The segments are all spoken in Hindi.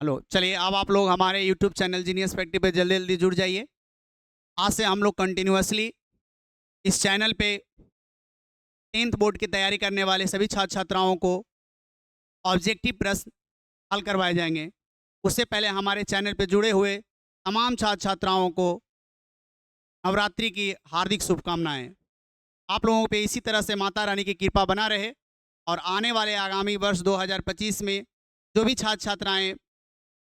हेलो, चलिए अब आप लोग हमारे यूट्यूब चैनल जीनियस फैक्ट्री पे जल्दी जल्दी जुड़ जाइए। आज से हम लोग कंटिन्यूअसली इस चैनल पे 10th बोर्ड की तैयारी करने वाले सभी छात्र छात्राओं को ऑब्जेक्टिव प्रश्न हल करवाए जाएंगे। उससे पहले हमारे चैनल पे जुड़े हुए तमाम छात्र छात्राओं को नवरात्रि की हार्दिक शुभकामनाएं। आप लोगों पे इसी तरह से माता रानी की कृपा बना रहे और आने वाले आगामी वर्ष 2025 में जो भी छात्र छात्राएं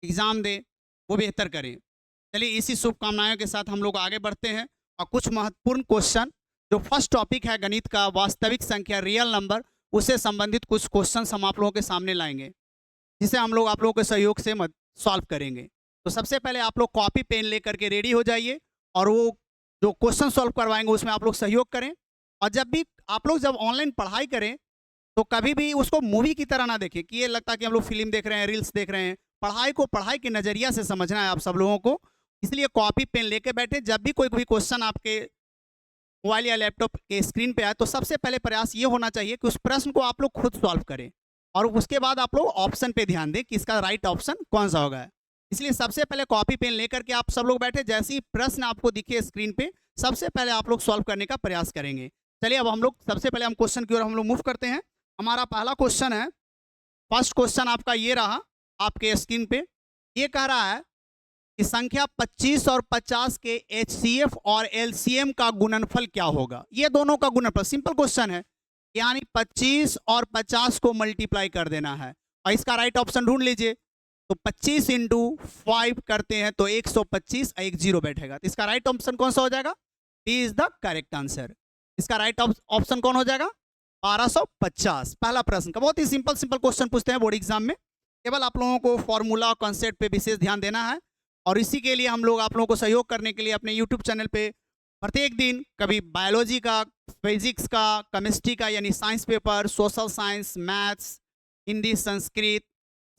एग्ज़ाम दें वो बेहतर करें। चलिए इसी शुभकामनाओं के साथ हम लोग आगे बढ़ते हैं और कुछ महत्वपूर्ण क्वेश्चन, जो फर्स्ट टॉपिक है गणित का वास्तविक संख्या रियल नंबर, उससे संबंधित कुछ क्वेश्चन हम आप लोगों के सामने लाएंगे, जिसे हम लोग आप लोगों के सहयोग से सॉल्व करेंगे। तो सबसे पहले आप लोग कॉपी पेन लेकर के रेडी हो जाइए और वो जो क्वेश्चन सॉल्व करवाएंगे उसमें आप लोग सहयोग करें। और जब भी आप लोग जब ऑनलाइन पढ़ाई करें तो कभी भी उसको मूवी की तरह ना देखें कि ये लगता है कि हम लोग फिल्म देख रहे हैं, रील्स देख रहे हैं। पढ़ाई को पढ़ाई के नज़रिया से समझना है आप सब लोगों को। इसलिए कॉपी पेन लेके बैठे, जब भी कोई भी क्वेश्चन आपके मोबाइल या लैपटॉप के स्क्रीन पे आए तो सबसे पहले प्रयास ये होना चाहिए कि उस प्रश्न को आप लोग खुद सॉल्व करें और उसके बाद आप लोग ऑप्शन पे ध्यान दें कि इसका राइट ऑप्शन कौन सा होगा। इसलिए सबसे पहले कॉपी पेन लेकर के आप सब लोग बैठे, जैसे ही प्रश्न आपको दिखे स्क्रीन पे सबसे पहले आप लोग सॉल्व करने का प्रयास करेंगे। चलिए अब हम लोग सबसे पहले हम क्वेश्चन की ओर हम लोग मूव करते हैं। हमारा पहला क्वेश्चन है, फर्स्ट क्वेश्चन आपका ये रहा आपके स्क्रीन पे। ये कह रहा है कि संख्या 25 और 50 के एचसीएफ और एलसीएम का गुणनफल क्या होगा। ये दोनों का गुणनफल सिंपल क्वेश्चन है, यानी 25 और 50 को मल्टीप्लाई कर देना है और इसका राइट ऑप्शन ढूंढ लीजिए। तो 25 इंटू 5 करते हैं तो 125, एक जीरो बैठेगा, तो इसका राइट ऑप्शन कौन सा हो जाएगा? D is the correct answer. इसका राइट ऑप्शन कौन हो जाएगा? 1250। पहला प्रश्न का बहुत ही सिंपल सिंपल क्वेश्चन पूछते हैं बोर्ड एग्जाम में। केवल आप लोगों को फॉर्मूला और कॉन्सेप्ट पे विशेष ध्यान देना है और इसी के लिए हम लोग आप लोगों को सहयोग करने के लिए अपने यूट्यूब चैनल पे प्रत्येक दिन कभी बायोलॉजी का, फिजिक्स का, केमिस्ट्री का यानी science paper, social science, maths, Hindi, Sanskrit,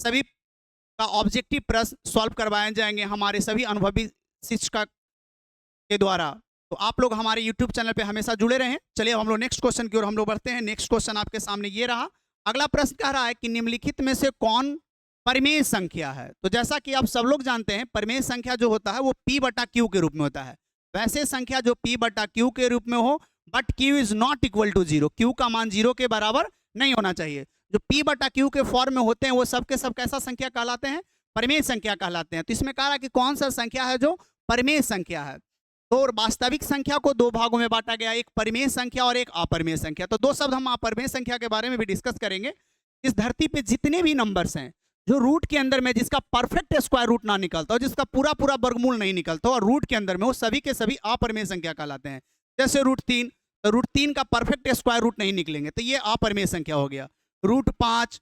सभी का ऑब्जेक्टिव प्रश्न सॉल्व करवाए जाएंगे हमारे सभी अनुभवी शिक्षक के द्वारा। तो आप लोग हमारे यूट्यूब चैनल पे हमेशा जुड़े रहें। चलिए अब हम लोग नेक्स्ट क्वेश्चन की ओर हम लोग बढ़ते हैं। नेक्स्ट क्वेश्चन आपके सामने ये रहा। अगला प्रश्न कह रहा है कि निम्नलिखित में से कौन परिमेय संख्या है। तो जैसा कि आप सब लोग जानते हैं, परिमेय संख्या जो होता है वो P बटा Q के रूप में होता है। वैसे संख्या जो P बटा Q के रूप में हो but Q is not equal to zero, Q का मान जीरो के बराबर नहीं होना चाहिए। जो P बटा Q के फॉर्म में होते हैं वो सब के सब कैसा संख्या कहलाते हैं? परिमेय संख्या कहलाते हैं। तो इसमें कह रहा है कि कौन सा संख्या है जो परिमेय संख्या है। तो वास्तविक संख्या को दो भागों में बांटा गया, एक परिमेय संख्या और एक अपरिमेय संख्या। तो दो शब्द हम अपरिमेय संख्या के बारे में भी डिस्कस करेंगे। इस धरती पे जितने भी नंबर्स हैं जो रूट के अंदर में जिसका परफेक्ट स्क्वायर रूट ना निकलता हो, जिसका पूरा पूरा वर्गमूल नहीं निकलता और रूट के अंदर में, वो सभी के सभी अपरिमेय संख्या कहलाते हैं। जैसे √3, तो √3 का परफेक्ट स्क्वायर रूट नहीं निकलेंगे तो ये अपरिमेय संख्या हो गया। √5,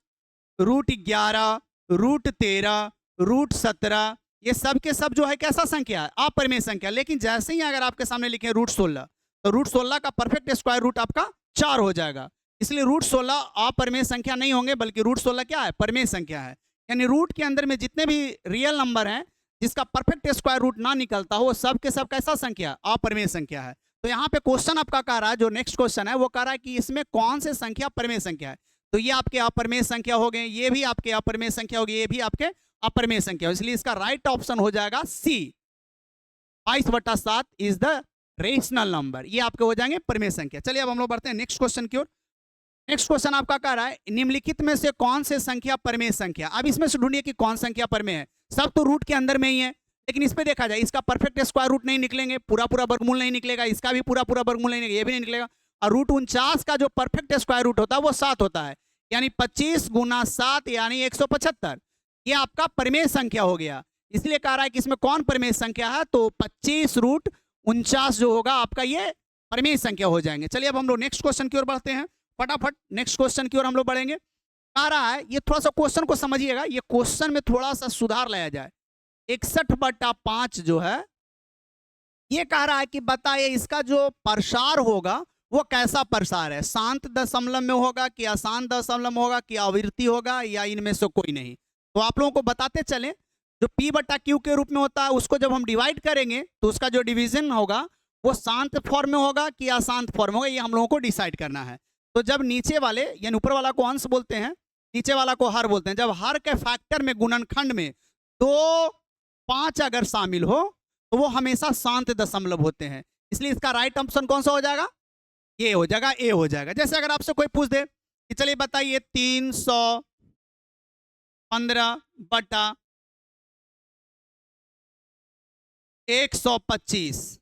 √11, √13, √17, ये सब के सब जो है कैसा संख्या है? अपरिमेय संख्या। लेकिन जैसे ही अगर आपके सामने लिखे √16 तो √16 का परफेक्ट स्क्वायर रूट आपका 4 हो जाएगा। इसलिए √16 अपरिमेय संख्या नहीं होंगे, बल्कि √16 क्या है? परिमेय संख्या है। यानी रूट के अंदर में जितने भी रियल नंबर हैं जिसका परफेक्ट स्क्वायर रूट ना निकलता हो, सब के सब कैसा संख्या? अपरिमेय संख्या है। तो यहाँ पे क्वेश्चन आपका कह रहा है, जो नेक्स्ट क्वेश्चन है वो कह रहा है कि इसमें कौन से संख्या परिमेय संख्या है। तो ये आपके अपरिमेय संख्या हो गए, ये भी आपके अपरिमेय संख्या होगी, ये भी आपके अपरिमेय संख्या हो। इसलिए इसका राइट ऑप्शन हो जाएगा सी, 22/7 इज द रेशनल नंबर। ये आपके हो जाएंगे परिमेय संख्या। चलिए अब हम लोग बढ़ते हैं नेक्स्ट क्वेश्चन की ओर। नेक्स्ट क्वेश्चन आपका कह रहा है निम्नलिखित में से कौन से संख्या परिमेय संख्या। अब इसमें से ढूंढिए कि कौन संख्या परिमेय है। सब तो रूट के अंदर में ही है, लेकिन इस पे देखा जाए इसका परफेक्ट स्क्वायर रूट नहीं निकलेंगे, पूरा पूरा वर्गमूल नहीं निकलेगा, इसका भी पूरा पूरा वर्गमूल नहीं निकलेगा, ये भी नहीं निकलेगा। और √49 का जो परफेक्ट स्क्वायर रूट होता है वो 7 होता है, यानी 25 × 7 यानी 175। ये आपका परिमेय संख्या हो गया। इसलिए कह रहा है कि इसमें कौन परिमेय संख्या है, तो 25√49 जो होगा आपका ये परिमेय संख्या हो जाएंगे। चलिए अब हम लोग नेक्स्ट क्वेश्चन की ओर बढ़ते हैं। फटाफट नेक्स्ट क्वेश्चन की ओर हम लोग बढ़ेंगे। कह रहा है, ये थोड़ा सा क्वेश्चन को समझिएगा, ये क्वेश्चन में थोड़ा सा सुधार लाया जाए। 61/5 जो है ये कह रहा है कि बताइए इसका जो प्रसार होगा वो कैसा प्रसार है, शांत दशमलव में होगा कि अशांत दशमलव में होगा कि आवृत्ति होगा या इनमें से कोई नहीं। तो आप लोगों को बताते चलें, जो P बटा Q के रूप में होता है उसको जब हम डिवाइड करेंगे तो उसका जो डिवीजन होगा वो शांत फॉर्म में होगा कि अशांत फॉर्म में होगा, ये हम लोगों को डिसाइड करना है। तो जब नीचे वाले यानी ऊपर वाला को अंश बोलते हैं, नीचे वाला को हर बोलते हैं, जब हर के फैक्टर में गुणनखंड में 2 5 अगर शामिल हो तो वो हमेशा शांत दशमलव होते हैं। इसलिए इसका राइट ऑप्शन कौन सा हो जाएगा? ए हो जाएगा, ए हो जाएगा। जैसे अगर आपसे कोई पूछ दे कि चलिए बताइए 315/125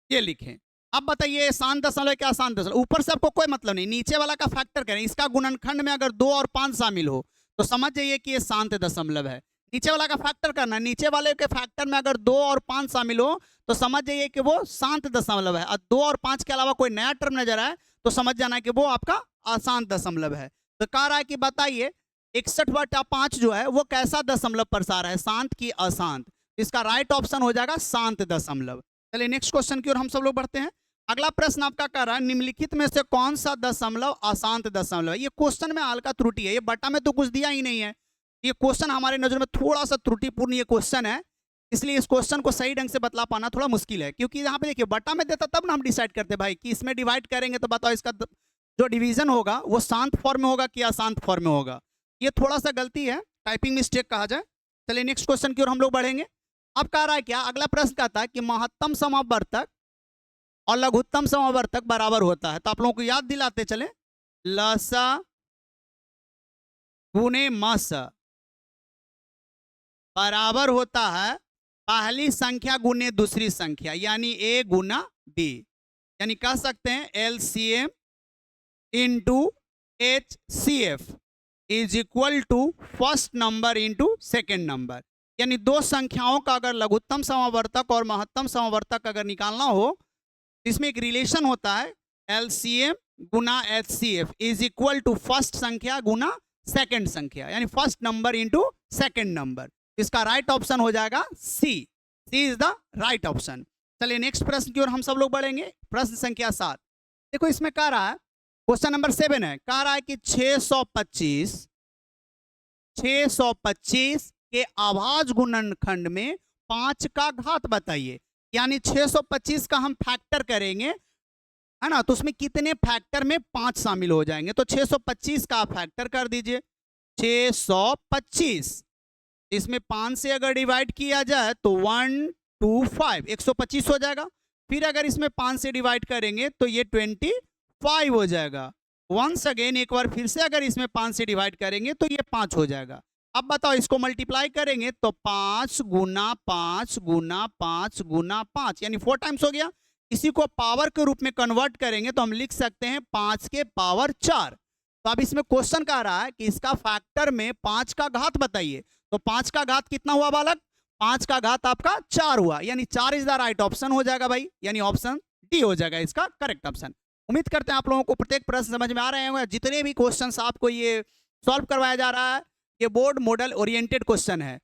ये लिखें। अब बताइए शांत दशमलव क्या शांत दशमलव? ऊपर से आपको कोई मतलब नहीं, नीचे वाला का फैक्टर करें। इसका गुणनखंड में अगर 2 और 5 शामिल हो तो समझ जाइए कि ये शांत दशमलव है। नीचे वाला का फैक्टर करना है, नीचे वाले के फैक्टर में अगर 2 और 5 शामिल हो तो समझ जाइए कि वो शांत दशमलव है। और 2 और 5 के अलावा कोई नया टर्म नजर आए तो समझ जाना है कि वो आपका अशांत दशमलव है। तो कह रहा है कि बताइए 61/5 जो है वो कैसा दशमलव प्रसार है, शांत की अशांत? इसका राइट ऑप्शन हो जाएगा शांत दशमलव। चलिए नेक्स्ट क्वेश्चन की ओर हम सब लोग बढ़ते हैं। अगला प्रश्न आपका कह रहा है निम्नलिखित में से कौन सा दशमलव अशांत दशमलव है? ये क्वेश्चन में हल्का त्रुटि है, ये बटा में तो कुछ दिया ही नहीं है। ये क्वेश्चन हमारे नजर में थोड़ा सा त्रुटिपूर्ण ये क्वेश्चन है, इसलिए इस क्वेश्चन को सही ढंग से बतला पाना थोड़ा मुश्किल है। क्योंकि यहाँ पे देखिए बटा में देता तब ना हम डिसाइड करते भाई कि इसमें डिवाइड करेंगे तो बताओ इसका जो डिवीजन होगा वो शांत फॉर्म में होगा कि अशांत फॉर्म में होगा। ये थोड़ा सा गलती है, टाइपिंग मिस्टेक कहा जाए। चलिए नेक्स्ट क्वेश्चन की ओर हम लोग बढ़ेंगे। अब कह रहा है क्या, अगला प्रश्न कहता है कि महत्तम समावर्तक और लघुत्तम समावर्तक बराबर होता है। तो आप लोगों को याद दिलाते चले, लसा गुने मस बराबर होता है पहली संख्या गुने दूसरी संख्या, यानी ए गुना बी। यानी कह सकते हैं LCM into HCF is equal to first number into second number. यानी दो संख्याओं का अगर लघुत्तम समावर्तक और महत्तम समावर्तक अगर निकालना हो, इसमें एक रिलेशन होता है एलसीएम गुना HCF is equal to first संख्या गुना सेकेंड संख्या, यानी first number into second number. इसका राइट ऑप्शन हो जाएगा C. C is the right option. चलिए नेक्स्ट प्रश्न की ओर हम सब लोग बढ़ेंगे। प्रश्न संख्या 7 देखो, इसमें कह रहा है क्वेश्चन नंबर 7 है, कह रहा है कि 625 के अभाज्य गुणनखंड में 5 का घात बताइए। यानी 625 का हम फैक्टर करेंगे, है ना, तो उसमें कितने फैक्टर में 5 शामिल हो जाएंगे? तो 625 का फैक्टर कर दीजिए 625, इसमें 5 से अगर डिवाइड किया जाए तो 125 125 हो जाएगा। फिर अगर इसमें 5 से डिवाइड करेंगे तो ये 25 हो जाएगा। वंस अगेन एक बार फिर से अगर इसमें 5 से डिवाइड करेंगे तो ये 5 हो जाएगा। अब बताओ इसको मल्टीप्लाई करेंगे तो 5 गुना 5 गुना 5 गुना 5 यानी 4 टाइम्स हो गया। इसी को पावर के रूप में कन्वर्ट करेंगे तो हम लिख सकते हैं 5 के पावर 4। तो अब इसमें क्वेश्चन कह रहा है कि इसका फैक्टर में 5 का घात बताइए। तो 5 का घात कितना हुआ बालक? 5 का घात आपका 4 हुआ, यानी 4 इज द राइट ऑप्शन हो जाएगा भाई, यानी ऑप्शन डी हो जाएगा इसका करेक्ट ऑप्शन। उम्मीद करते हैं आप लोगों को प्रत्येक प्रश्न समझ में आ रहे होंगे। जितने भी क्वेश्चंस आपको ये सॉल्व करवाया जा रहा है ये बोर्ड मॉडल ओरिएंटेड क्वेश्चन है।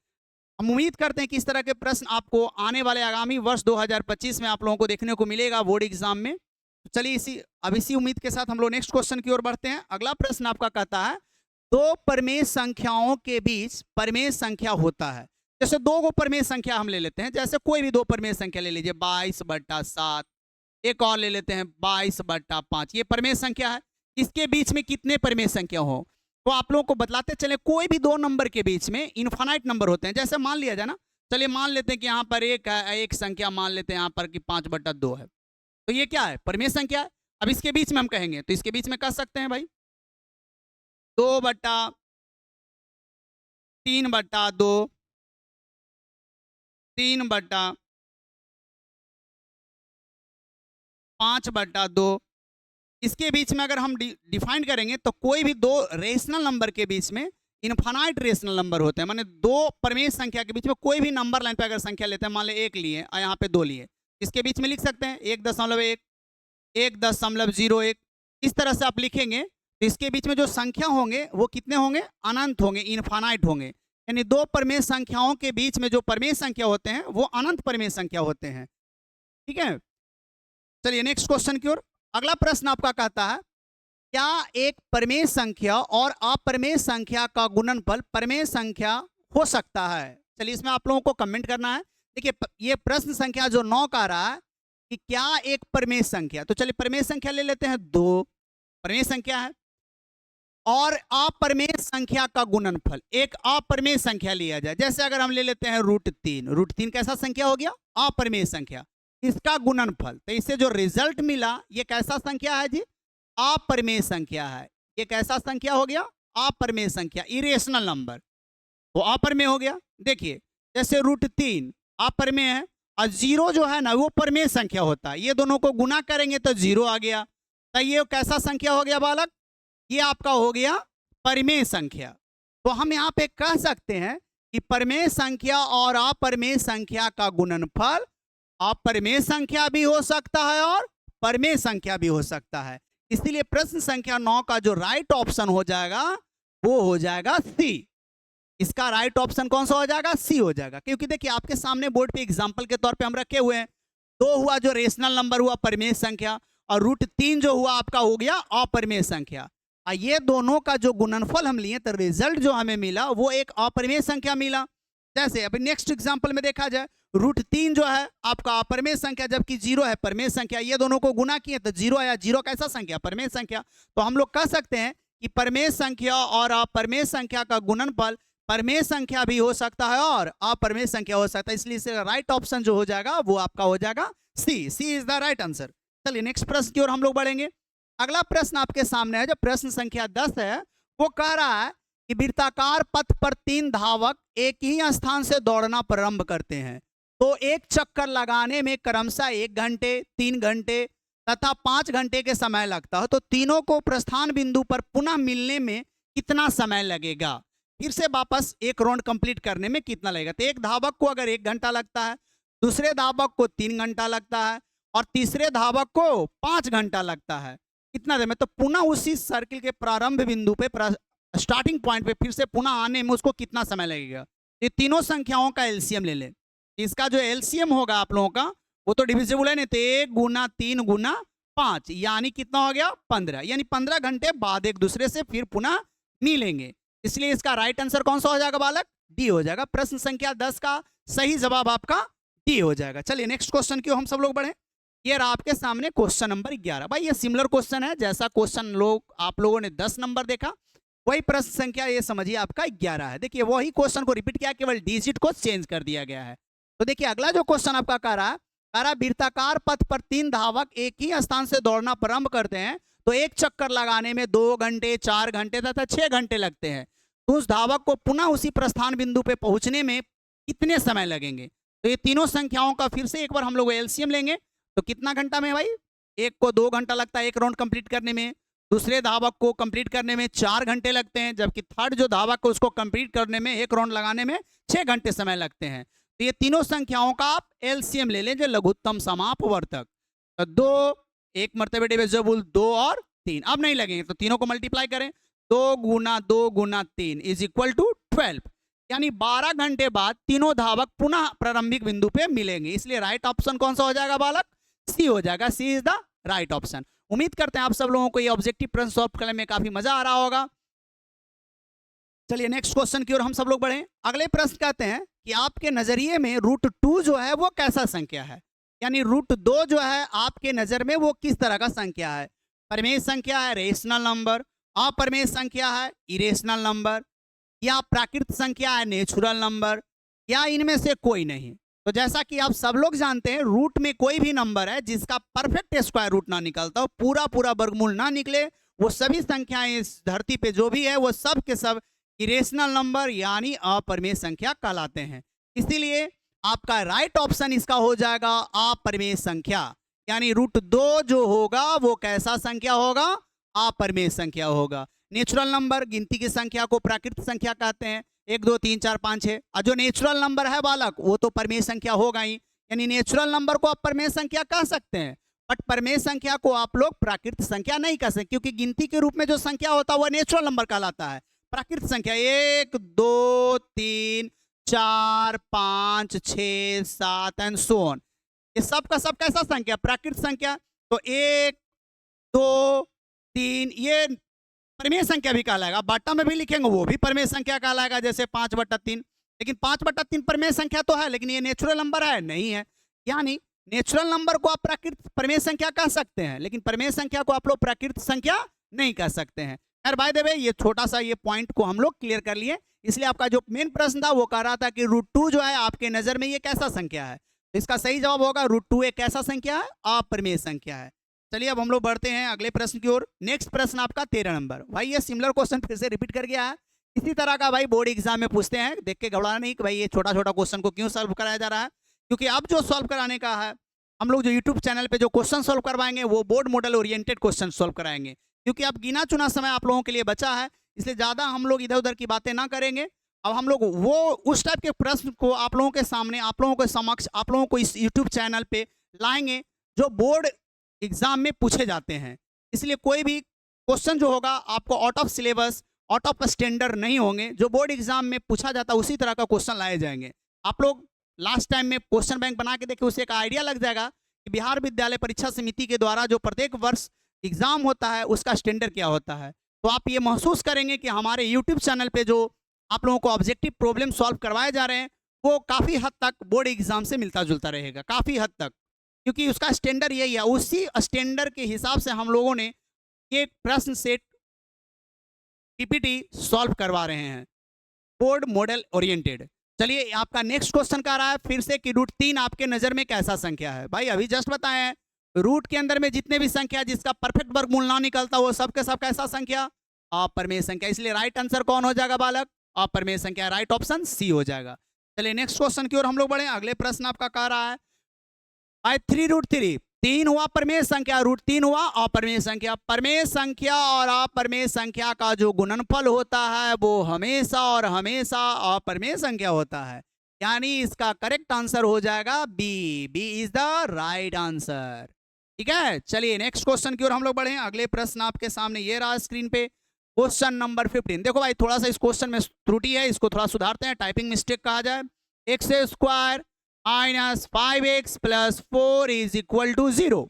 हम उम्मीद करते हैं कि इस तरह के प्रश्न आपको आने वाले आगामी वर्ष 2025 में आप लोगों को देखने को मिलेगा बोर्ड एग्जाम में। तो चलिए इसी उम्मीद के साथ हम लोग नेक्स्ट क्वेश्चन की ओर बढ़ते हैं। अगला प्रश्न आपका कहता है दो परमेय संख्याओं के बीच परमेय संख्या होता है। जैसे दो को परमेय संख्या हम ले लेते हैं, जैसे कोई भी दो परमेय संख्या ले लीजिए 22/7, एक और ले लेते हैं 22/5, ये परमेय संख्या है। इसके बीच में कितने परमेय संख्या हो तो आप लोगों को बतलाते चले। कोई भी दो नंबर के बीच में इनफाइनाइट नंबर होते हैं, जैसे मान लिया जाए ना, चलिए मान लेते हैं कि यहाँ पर एक संख्या मान लेते हैं यहाँ पर कि 5/2 है, तो ये क्या है? परमेय संख्या है। अब इसके बीच में हम कहेंगे तो इसके बीच में कह सकते हैं भाई 2/3/2, 3/5/2। इसके बीच में अगर हम डिफाइन करेंगे तो कोई भी दो रेशनल नंबर के बीच में इनफाइनाइट रेशनल नंबर होते हैं, माने दो परमेय संख्या के बीच में कोई भी नंबर लाइन पे अगर संख्या लेते हैं, मान ले 1 लिए और यहाँ पे 2 लिए, इसके बीच में लिख सकते हैं 1.1, 1.01। इस तरह से आप लिखेंगे तो इसके बीच में जो संख्या होंगे वो कितने होंगे? अनंत होंगे, इनफाइनाइट होंगे। यानी दो परमेय संख्याओं के बीच में जो परमेय संख्या होते हैं वो अनंत परमेय संख्या होते हैं। ठीक है, चलिए नेक्स्ट क्वेश्चन की ओर। अगला प्रश्न आपका कहता है क्या एक परमेय संख्या और अपरमेय संख्या का गुणनफल परमेय संख्या हो सकता है? चलिए इसमें आप लोगों को कमेंट करना है। देखिए ये प्रश्न संख्या जो 9 का रहा है कि क्या एक परमेय संख्या, तो चलिए परमेय संख्या ले लेते हैं 2 परमेय संख्या है। और अपरिमेय संख्या का गुणनफल, एक अपरिमेय संख्या लिया जाए, जैसे अगर हम ले लेते हैं √3, √3 कैसा संख्या हो गया? अपरिमेय संख्या, इसका गुणनफल, तो इससे जो रिजल्ट मिला ये कैसा संख्या है जी? अपरिमेय संख्या है। ये कैसा संख्या हो गया? अपरिमेय संख्या, इरेशनल नंबर, वो अपरिमेय हो गया। देखिए जैसे √3 अपरिमेय है और 0 जो है ना वो परिमेय संख्या होता है, ये दोनों को गुना करेंगे तो 0 आ गया, तो ये कैसा संख्या हो गया बालक? ये आपका हो गया परिमेय संख्या। तो हम यहाँ पे कह सकते हैं कि परिमेय संख्या और अपरिमेय संख्या का गुणनफल अपरिमेय संख्या भी हो सकता है और परिमेय संख्या भी हो सकता है। इसलिए प्रश्न संख्या 9 का जो राइट ऑप्शन हो जाएगा वो हो जाएगा सी। इसका राइट ऑप्शन कौन सा हो जाएगा? सी हो जाएगा। क्योंकि देखिए आपके सामने बोर्ड पे एग्जांपल के तौर पे हम रखे हुए हैं, 2 हुआ जो रेशनल नंबर हुआ परिमेय संख्या, और √3 जो हुआ आपका हो गया अपरिमेय संख्या। ये दोनों का जो गुणनफल हम लिए तो रिजल्ट जो हमें मिला वो एक अपरिमेय संख्या मिला। जैसे अभी नेक्स्ट एग्जांपल में देखा जाए, √3 जो है आपका अपरिमेय संख्या जबकि 0 है परिमेय संख्या, ये दोनों को गुना किए तो 0 आया। 0 कैसा संख्या? परिमेय संख्या। तो हम लोग कह सकते हैं कि परिमेय संख्या और अपरिमेय संख्या का गुणनफल परिमेय संख्या भी हो सकता है और अपरिमेय संख्या हो सकता है, इसलिए इसका राइट ऑप्शन जो हो जाएगा वो आपका हो जाएगा C. C is the right answer. चलिए नेक्स्ट प्रश्न की ओर हम लोग बढ़ेंगे। अगला प्रश्न आपके सामने है, जो प्रश्न संख्या 10 है, वो कह रहा है कि वृत्ताकार पथ पर 3 धावक एक ही स्थान से दौड़ना प्रारंभ करते हैं, तो एक चक्कर लगाने में क्रमशः 1 घंटे, 3 घंटे तथा 5 घंटे के समय लगता है, तो तीनों को प्रस्थान बिंदु पर पुनः मिलने में कितना समय लगेगा? फिर से वापस एक राउंड कंप्लीट करने में कितना लगेगा? तो एक धावक को अगर 1 घंटा लगता है, दूसरे धावक को 3 घंटा लगता है और तीसरे धावक को 5 घंटा लगता है, कितना देर में? तो पुनः उसी सर्किल के प्रारंभ बिंदु पे, स्टार्टिंग पॉइंट पे फिर से पुनः आने में उसको कितना समय लगेगा? ये तीनों संख्याओं का एलसीएम ले लें। इसका जो एलसीएम होगा आप लोगों का वो तो डिविजिबल है नहीं, तो 1 गुना 3 गुना 5 यानी कितना हो गया? 15, यानी 15 घंटे बाद एक दूसरे से फिर पुनः मिलेंगे। इसलिए इसका राइट आंसर कौन सा हो जाएगा बालक? डी हो जाएगा। प्रश्न संख्या 10 का सही जवाब आपका डी हो जाएगा। चलिए नेक्स्ट क्वेश्चन की ओर हम सब लोग बढ़े। ये रहा आपके सामने क्वेश्चन नंबर 11। भाई ये सिमिलर क्वेश्चन है, जैसा क्वेश्चन आप लोगों ने 10 नंबर देखा वही प्रश्न संख्या ये समझिए आपका 11 है। देखिए वही क्वेश्चन को रिपीट किया, केवल डिजिट को चेंज कर दिया गया है। तो देखिए अगला जो क्वेश्चन आपका कह रहा है वृत्ताकार पथ पर 3 धावक एक ही स्थान से दौड़ना प्रारंभ करते हैं, तो एक चक्कर लगाने में 2 घंटे, 4 घंटे तथा 6 घंटे लगते हैं, तो उस धावक को पुनः उसी प्रस्थान बिंदु पे पहुंचने में कितने समय लगेंगे? तो ये तीनों संख्याओं का फिर से एक बार हम लोग एलसीएम लेंगे, तो कितना घंटा में भाई? एक को 2 घंटा लगता है एक राउंड कंप्लीट करने में, दूसरे धावक को कंप्लीट करने में 4 घंटे लगते हैं, जबकि थर्ड जो धावक को उसको कंप्लीट करने में एक राउंड लगाने में 6 घंटे समय लगते हैं। तो ये तीनों संख्याओं का आप एलसीएम ले लें, जो लघुत्तम समापवर्तक। तो 2 एक मर्तबे डिविजिबल 2 और 3 अब नहीं लगेंगे, तो तीनों को मल्टीप्लाई करें, 2 गुना 2 गुना 3 इज इक्वल टू 12, यानी 12 घंटे बाद तीनों धावक पुनः प्रारंभिक बिंदु पे मिलेंगे। इसलिए राइट ऑप्शन कौन सा हो जाएगा बालक? सी हो जाएगा। सी इज द राइट ऑप्शन। उम्मीद करते हैं आप सब लोगों को ये ऑब्जेक्टिव प्रश्न सॉल्व करने में काफी मजा आ रहा होगा। चलिए नेक्स्ट क्वेश्चन की ओर हम सब लोग बढ़े। अगले प्रश्न कहते हैं कि आपके नजरिए में √2 जो है वो कैसा संख्या है? यानी √2 जो है आपके नजर में वो किस तरह का संख्या है? परिमेय संख्या है, रेशनल नंबर, अपरिमेय संख्या है, इरेशनल नंबर, या प्राकृत संख्या है, नेचुरल नंबर, या इनमें से कोई नहीं? तो जैसा कि आप सब लोग जानते हैं रूट में कोई भी नंबर है जिसका परफेक्ट स्क्वायर रूट ना निकलता हो, पूरा वर्गमूल ना निकले, वो सभी संख्याएं इस धरती पे जो भी है वो सब के सब इरेशनल नंबर यानी अपरिमेय संख्या कहलाते हैं। इसीलिए आपका राइट ऑप्शन इसका हो जाएगा अपरिमेय संख्या, यानी √2 जो होगा वो कैसा संख्या होगा? अपरिमेय संख्या होगा। नेचुरल नंबर गिनती की संख्या को प्राकृतिक संख्या कहते हैं, 1 2 3 4 5 6, और जो नेचुरल नंबर है बालक वो तो परिमेय संख्या होगा ही, यानी नेचुरल नंबर को आप परिमेय संख्या कह सकते हैं, बट परिमेय संख्या को आप लोग प्राकृतिक संख्या नहीं कह सकते, क्योंकि गिनती के रूप में जो संख्या होता है वह नेचुरल नंबर कहलाता है। प्राकृतिक संख्या 1 2 3 4 5 6 7 एंड सो ऑन, ये सब का सब कैसा संख्या? प्राकृतिक संख्या। तो 1 2 3 ये परिमेय संख्या भी कहलाएगा, बाटा में भी लिखेंगे वो भी परिमेय संख्या कहलाएगा, जैसे 5/3, लेकिन 5/3 परिमेय संख्या तो है, लेकिन ये नेचुरल नंबर है नहीं है। यानी नेचुरल नंबर को आप प्राकृतिक परिमेय संख्या कह सकते हैं, लेकिन परिमेय संख्या को आप लोग प्राकृतिक संख्या नहीं कह सकते हैं। यार बाय द वे ये छोटा सा ये पॉइंट को हम लोग क्लियर कर लिए, इसलिए आपका जो मेन प्रश्न था वो कह रहा था कि √2 जो है आपके नजर में ये कैसा संख्या है, तो इसका सही जवाब होगा √2 एक कैसा संख्या है, अपरिमेय संख्या है। चलिए अब हम लोग बढ़ते हैं अगले प्रश्न की ओर। नेक्स्ट प्रश्न आपका 13 नंबर। भाई ये सिमिलर क्वेश्चन फिर से रिपीट कर गया है, इसी तरह का भाई बोर्ड एग्जाम में पूछते हैं, देख के घबराना नहीं कि भाई ये छोटा छोटा क्वेश्चन को क्यों सॉल्व कराया जा रहा है, क्योंकि अब जो सॉल्व कराने का है, हम लोग जो यूट्यूब चैनल पे जो क्वेश्चन सॉल्व करवाएंगे वो board model oriented question solve कराएंगे, क्योंकि अब गिना चुना समय आप लोगों के लिए बचा है, इसलिए ज़्यादा हम लोग इधर उधर की बातें ना करेंगे। अब हम लोग वो उस टाइप के प्रश्न को आप लोगों के सामने, आप लोगों के समक्ष, आप लोगों को इस यूट्यूब चैनल पे लाएंगे जो बोर्ड एग्जाम में पूछे जाते हैं। इसलिए कोई भी क्वेश्चन जो होगा आपको out of syllabus, out of standard नहीं होंगे, जो बोर्ड एग्जाम में पूछा जाता है उसी तरह का क्वेश्चन लाए जाएंगे। आप लोग लास्ट टाइम में क्वेश्चन बैंक बना के देखे, उससे एक आइडिया लग जाएगा कि बिहार विद्यालय परीक्षा समिति के द्वारा जो प्रत्येक वर्ष एग्जाम होता है उसका स्टैंडर्ड क्या होता है। तो आप ये महसूस करेंगे कि हमारे यूट्यूब चैनल पे जो आप लोगों को ऑब्जेक्टिव प्रॉब्लम सॉल्व करवाए जा रहे हैं वो काफ़ी हद तक बोर्ड एग्जाम से मिलता जुलता रहेगा, काफ़ी हद तक, क्योंकि उसका स्टैंडर्ड यही है। उसी स्टैंडर्ड के हिसाब से हम लोगों ने ये प्रश्न सेट पीपीटी सॉल्व करवा रहे हैं, बोर्ड मॉडल ओरिएंटेड। चलिए आपका नेक्स्ट क्वेश्चन कर रहा है फिर से कि √3 आपके नज़र में कैसा संख्या है। भाई अभी जस्ट बताए हैं, रूट के अंदर में जितने भी संख्या जिसका परफेक्ट वर्गमूल ना निकलता वो सब के सब कैसा संख्या, अपरिमेय संख्या। इसलिए राइट आंसर कौन हो जाएगा बालक, अपरिमेय संख्या, राइट ऑप्शन सी हो जाएगा। चलिए नेक्स्ट क्वेश्चन की ओर हम लोग बढ़े। अगले प्रश्न आपका कह रहा है भाई 3√3, 3 हुआ परिमेय संख्या, √3 हुआ अपरिमेय संख्या। परिमेय संख्या और अपरिमेय संख्या का जो गुणनफल होता है वो हमेशा और हमेशा अपरिमेय संख्या होता है, यानी इसका करेक्ट आंसर हो जाएगा B. B is the right answer. ठीक है, चलिए नेक्स्ट क्वेश्चन की ओर हम लोग बढ़े। अगले प्रश्न आपके सामने ये रहा स्क्रीन पे, क्वेश्चन नंबर 15। देखो भाई थोड़ा सा इस क्वेश्चन में त्रुटि है, इसको थोड़ा सुधारते हैं, टाइपिंग मिस्टेक कहा जाए। x² - 5x + 4 = 0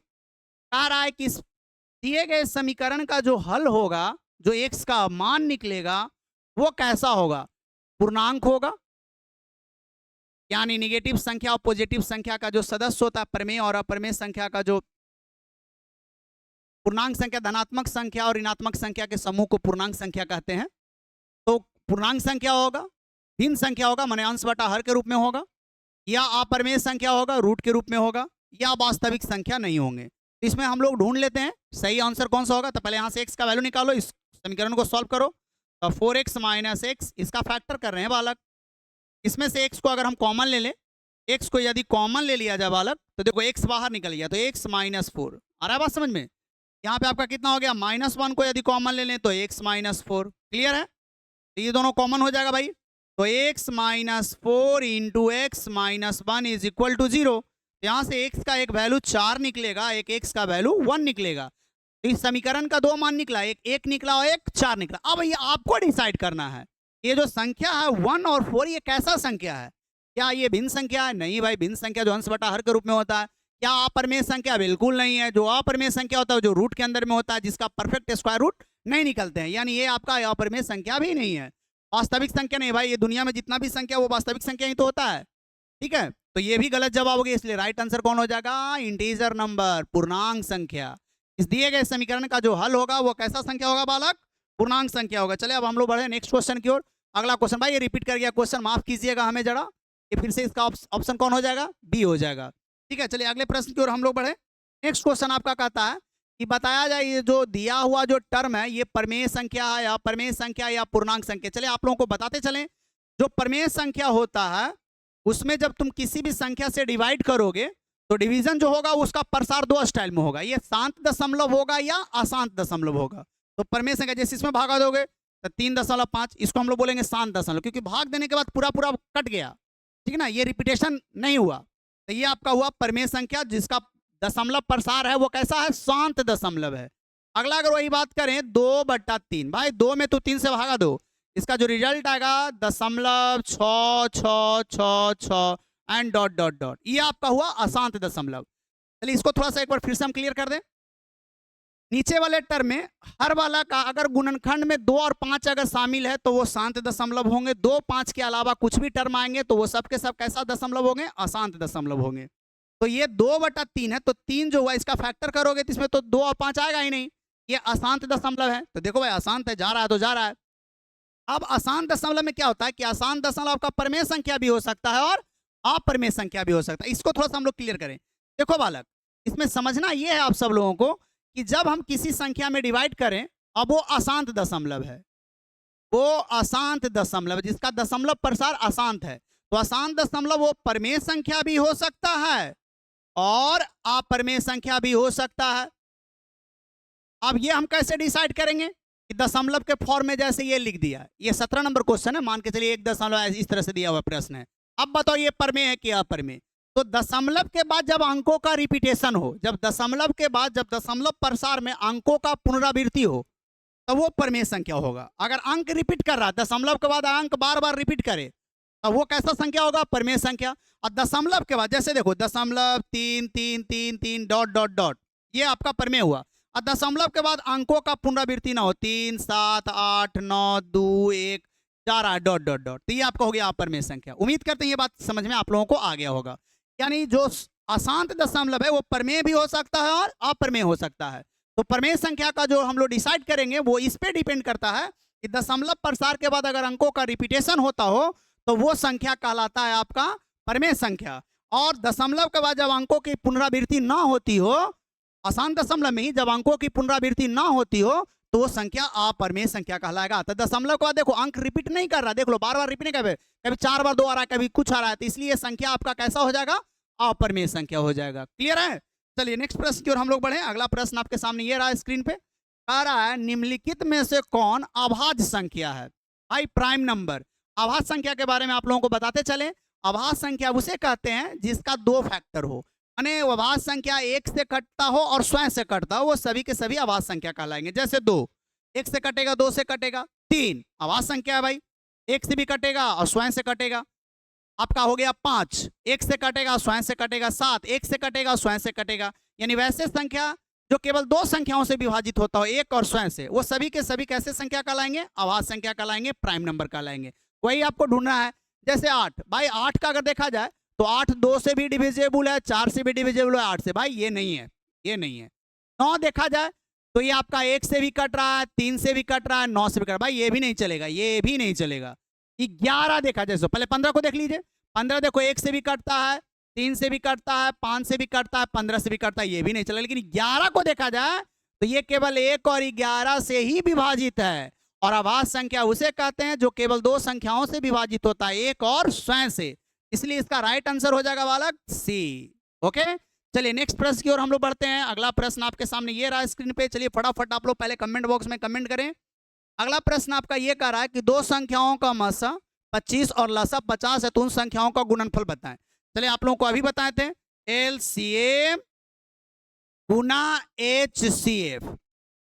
कह रहा है कि दिए गए समीकरण का जो हल होगा, जो x का मान निकलेगा वो कैसा होगा, पूर्णांक होगा, यानी निगेटिव संख्या और पॉजिटिव संख्या का जो सदस्य होता है, परिमेय और अपरिमेय संख्या का जो पूर्णांक संख्या, धनात्मक संख्या और ऋणात्मक संख्या के समूह को पूर्णांक संख्या कहते हैं। तो पूर्णांक संख्या होगा, भिन्न संख्या होगा माने अंश बटा हर के रूप में होगा, या अपरिमेय संख्या होगा रूट के रूप में होगा, या वास्तविक संख्या नहीं होंगे। तो इसमें हम लोग ढूंढ लेते हैं सही आंसर कौन सा होगा। तो पहले यहाँ से x का वैल्यू निकालो, इस समीकरण को सॉल्व करो। तो 4x - x इसका फैक्टर कर रहे हैं बालक। इसमें से x को अगर हम कॉमन ले लें, x को यदि कॉमन ले लिया जाए बालक, तो देखो x बाहर निकल गया, तो x - 4 आ रहा है बात समझ में। यहाँ पे आपका कितना हो गया, -1 को यदि कॉमन ले लें तो x - 4, क्लियर है। तो ये दोनों कॉमन हो जाएगा भाई, तो x - 4 × x - 1 = 0। यहाँ से x का एक वैल्यू 4 निकलेगा, एक x का वैल्यू 1 निकलेगा। तो इस समीकरण का दो मान निकला, एक 1 निकला और एक 4 निकला। अब ये आपको डिसाइड करना है ये जो संख्या है 1 और 4 ये कैसा संख्या है। क्या ये भिन्न संख्या है? नहीं भाई, भिन्न संख्या जो अंश बटा हर के रूप में होता है। क्या अपरिमेय संख्या? बिल्कुल नहीं है। जो अपरिमेय संख्या होता है जो रूट के अंदर में होता है, जिसका परफेक्ट स्क्वायर रूट नहीं निकलते हैं, यानी ये आपका अपरिमेय संख्या भी नहीं है, वास्तविक संख्या नहीं भाई। ये दुनिया में जितना भी संख्या वो वास्तविक संख्या ही तो होता है, ठीक है। तो ये भी गलत जवाब हो गया, इसलिए राइट आंसर कौन हो जाएगा, इंटीजर नंबर, पूर्णांक संख्या। इस दिए गए समीकरण का जो हल होगा वो कैसा संख्या होगा बालक, पूर्णांक संख्या होगा। चले अब हम लोग बढ़े नेक्स्ट क्वेश्चन की ओर। अगला क्वेश्चन भाई ये रिपीट कर गया क्वेश्चन, माफ कीजिएगा हमें जरा, ये फिर से इसका ऑप्शन कौन हो जाएगा, बी हो जाएगा, ठीक है। चलिए अगले प्रश्न की ओर हम लोग बढ़े। नेक्स्ट क्वेश्चन आपका कहता है कि बताया जाए ये जो दिया हुआ जो टर्म है ये परिमेय संख्या है या परिमेय संख्या या पूर्णांक संख्या। चलिए आप लोगों को बताते चलें, जो परिमेय संख्या होता है उसमें जब तुम किसी भी संख्या से डिवाइड करोगे तो डिवीजन जो होगा उसका प्रसार दो स्टाइल में होगा, ये शांत दशमलव होगा या अशांत दशमलव होगा। तो परिमेय संख्या जैसे इसमें भागा दोगे तो 3.5, इसको हम लोग बोलेंगे शांत दशमलव, क्योंकि भाग देने के बाद पूरा पूरा कट गया, ठीक है ना, ये रिपीटेशन नहीं हुआ। तो ये आपका हुआ परिमेय संख्या जिसका दशमलव प्रसार है वो कैसा है, शांत दशमलव है। अगला अगर वही बात करें 2/3, भाई 2 में तो 3 से भागा दो, इसका जो रिजल्ट आएगा 0.66666 एंड डॉट डॉट डॉट, ये आपका हुआ अशांत दशमलव। चलिए इसको थोड़ा सा एक बार फिर से हम क्लियर कर दें। नीचे वाले टर्म में हर वाला का अगर गुणनखंड में 2 और 5 अगर शामिल है तो वो शांत दशमलव होंगे, 2, 5 के अलावा कुछ भी टर्म आएंगे तो वो सब के सब कैसा दशमलव होंगे, अशांत दशमलव होंगे। तो ये 2/3 है, तो 3 जो हुआ इसका फैक्टर करोगे तो इसमें तो 2 और 5 आएगा ही नहीं, ये अशांत दशमलव है, तो देखो भाई अशांत है, जा रहा है तो जा रहा है। अब अशांत दशमलव में क्या होता है कि अशांत दशमलव आपका परमेय संख्या भी हो सकता है और अपरमेय संख्या भी हो सकता है। इसको थोड़ा सा हम लोग क्लियर करें। देखो बालक, इसमें समझना ये है आप सब लोगों को कि जब हम किसी संख्या में डिवाइड करें, अब वो अशांत दशमलव है, वो अशांत दशमलव जिसका दशमलव प्रसार अशांत है, तो अशांत दशमलव वो परमेय संख्या भी हो सकता है और अपरमेय संख्या भी हो सकता है। अब ये हम कैसे डिसाइड करेंगे कि दशमलव के फॉर्म में, जैसे ये लिख दिया, ये 17 नंबर क्वेश्चन है, मान के चलिए 1 इस तरह से दिया हुआ प्रश्न है। अब बताओ ये परमेय है कि अपरमेय? तो दशमलव के बाद जब अंकों का रिपीटेशन हो, जब दशमलव के बाद जब दशमलव प्रसार में अंकों का पुनरावृत्ति हो, तो वो परमेय संख्या होगा। अगर अंक रिपीट कर रहा है, दशमलव के बाद अंक बार बार रिपीट करे, तो वो कैसा संख्या होगा? परमेय संख्या। और दशमलव के बाद जैसे देखो, दशमलव 3 3 3 3 डॉट डॉट डॉट, ये आपका परमेय हुआ। और दशमलव के बाद अंकों का पुनरावृत्ति ना हो, 3 7 8 9 2 1 जा रहा है डॉट डॉट डॉट, तो ये आपका हो गया अपरमेय संख्या। उम्मीद करते हैं ये बात समझ में आप लोगों को आ गया होगा। यानी जो अशांत दशमलव है वो परमेय भी हो सकता है और अपरमेय हो सकता है। तो परमेय संख्या का जो हम लोग डिसाइड करेंगे वो इस पे डिपेंड करता है कि दशमलव प्रसार के बाद अगर अंकों का रिपीटेशन होता हो तो वो संख्या कहलाता है आपका परमेय संख्या। और दशमलव के बाद जब अंकों की पुनरावृत्ति ना होती हो, अशांत दशमलव में ही जब अंकों की पुनरावृत्ति ना होती हो, तो वो संख्या अपरमेय संख्या कहलाएगा। तो दशमलव के बाद देखो अंक रिपीट नहीं कर रहा, देख लो बार बार रिपीट नहीं कर रहा, कभी 4 बार 2 आ रहा है, कभी कुछ आ रहा है, तो इसलिए संख्या आपका कैसा हो जाएगा? अपरमेय संख्या हो जाएगा। क्लियर है? चलिए नेक्स्ट प्रश्न की ओर हम लोग बढ़े। अगला प्रश्न आपके सामने ये रहा स्क्रीन पे, कह रहा है निम्नलिखित में से कौन अभाज्य संख्या है? भाई प्राइम नंबर। अभाज्य संख्या के बारे में आप लोगों को बताते चले। अभाज्य संख्या उसे कहते हैं जिसका 2 फैक्टर हो, यानी अभाज्य संख्या 1 से कटता हो और स्वयं से कटता हो, वो सभी के सभी अभाज्य संख्या कहलाएंगे। जैसे 2 1 से कटेगा, 2 से कटेगा। 3 अभाज्य संख्या है भाई, 1 से भी कटेगा और स्वयं से कटेगा। आपका हो गया 5 1 से कटेगा स्वयं से कटेगा। 7 1 से कटेगा स्वयं से कटेगा। यानी वैसे संख्या जो केवल 2 संख्याओं से विभाजित होता हो, 1 और स्वयं से, वो सभी के सभी कैसे संख्या कहलाएंगे? अभाज्य संख्या कहलाएंगे, प्राइम नंबर कहलाएंगे। वही आपको ढूंढना है। जैसे 8, भाई 8 का अगर देखा जाए तो 8 2 से भी डिविजेबल है, 4 से भी डिविजेबल है, 8 से, भाई ये नहीं है, ये नहीं है। 9 देखा जाए तो ये आपका 1 से भी कट रहा है, 3 से भी कट रहा है, 9 से भी कट रहा है, भाई ये भी नहीं चलेगा, ये भी नहीं चलेगा। 11 देखा जाए, पहले 15 को देख लीजिए। 15 देखो 1 से भी कटता है, 3 से भी कटता है, 5 से भी कटता है, 15 से भी कटता है, ये भी नहीं चला। लेकिन 11 को देखा जाए तो ये केवल 1 और 11 से ही विभाजित है। और अभाज्य संख्या उसे कहते हैं जो केवल 2 संख्याओं से विभाजित होता है, 1 और स्वयं से। इसलिए इसका राइट आंसर हो जाएगा बालक सी। ओके, चलिए नेक्स्ट प्रश्न की ओर हम लोग बढ़ते हैं। अगला प्रश्न आपके सामने ये रहा स्क्रीन पे। चलिए फटाफट आप लोग पहले कमेंट बॉक्स में कमेंट करें। अगला प्रश्न आपका ये कह रहा है कि 2 संख्याओं का मसा 25 और लसा 50 है, तो उन संख्याओं का गुणनफल बताएं। चलिए आप लोगों को अभी बताए थे, LCM गुना HCF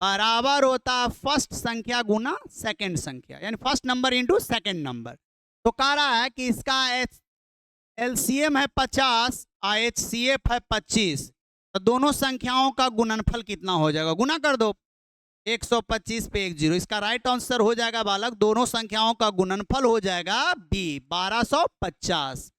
बराबर होता है फर्स्ट संख्या गुना सेकंड संख्या, यानी first number into second number. तो कह रहा है कि इसका LCM है 50 और HCF है 25, तो दोनों संख्याओं का गुणनफल कितना हो जाएगा? गुना कर दो, 125 पे 1 0। इसका राइट आंसर हो जाएगा बालक, दोनों संख्याओं का गुणनफल हो जाएगा B 1250।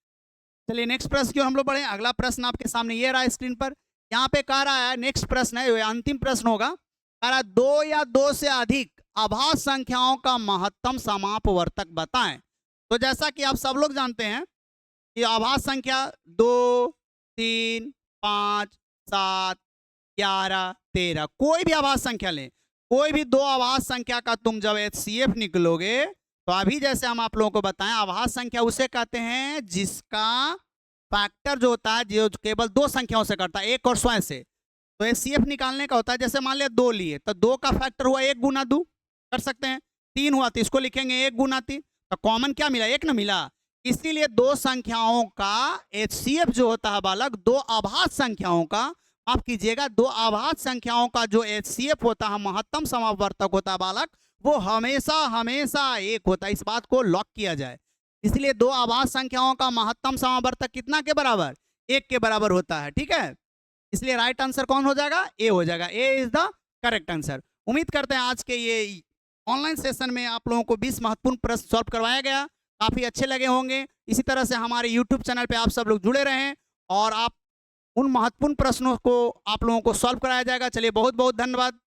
चलिए नेक्स्ट प्रश्न की ओर हम लोग बढ़े। अगला प्रश्न आपके सामने ये रहा स्क्रीन पर। यहाँ पे कह रहा है, नेक्स्ट प्रश्न है, ये अंतिम प्रश्न होगा। कह रहा है 2 या 2 से अधिक अभाज्य संख्याओं का महत्तम समापवर्तक बताएं। तो जैसा कि आप सब लोग जानते हैं कि अभाज्य संख्या 2 3 5 7 11 13, कोई भी अभाज्य संख्या लें, कोई भी 2 अभाज्य संख्या का तुम जब HCF निकलोगे, तो अभी जैसे हम आप लोगों को बताएं, अभाज्य संख्या उसे कहते हैं जिसका फैक्टर जो होता है जो केवल 2 संख्याओं से करता है, 1 और स्वयं से। तो HCF निकालने का होता है, जैसे मान लिया 2 लिए, तो 2 का फैक्टर हुआ 1 गुना 2 कर सकते हैं। 3 हुआ तो इसको लिखेंगे 1 गुना 3, तो कॉमन क्या मिला? 1 ना मिला। इसीलिए 2 संख्याओं का HCF जो होता है बालक, 2 अभाज्य संख्याओं का, माफ कीजिएगा, 2 अभाज्य संख्याओं का जो HCF होता है, महत्तम समापवर्तक होता है बालक, वो हमेशा हमेशा 1 होता है। इस बात को लॉक किया जाए। इसलिए 2 अभाज्य संख्याओं का महत्तम समापवर्तक कितना के बराबर? 1 के बराबर होता है। ठीक है, इसलिए राइट आंसर कौन हो जाएगा? ए हो जाएगा। ए इज द करेक्ट आंसर। उम्मीद करते हैं आज के ये ऑनलाइन सेशन में आप लोगों को 20 महत्वपूर्ण प्रश्न सॉल्व करवाया गया, काफी अच्छे लगे होंगे। इसी तरह से हमारे यूट्यूब चैनल पे आप सब लोग जुड़े रहें और आप उन महत्वपूर्ण प्रश्नों को आप लोगों को सॉल्व कराया जाएगा। चलिए बहुत बहुत धन्यवाद।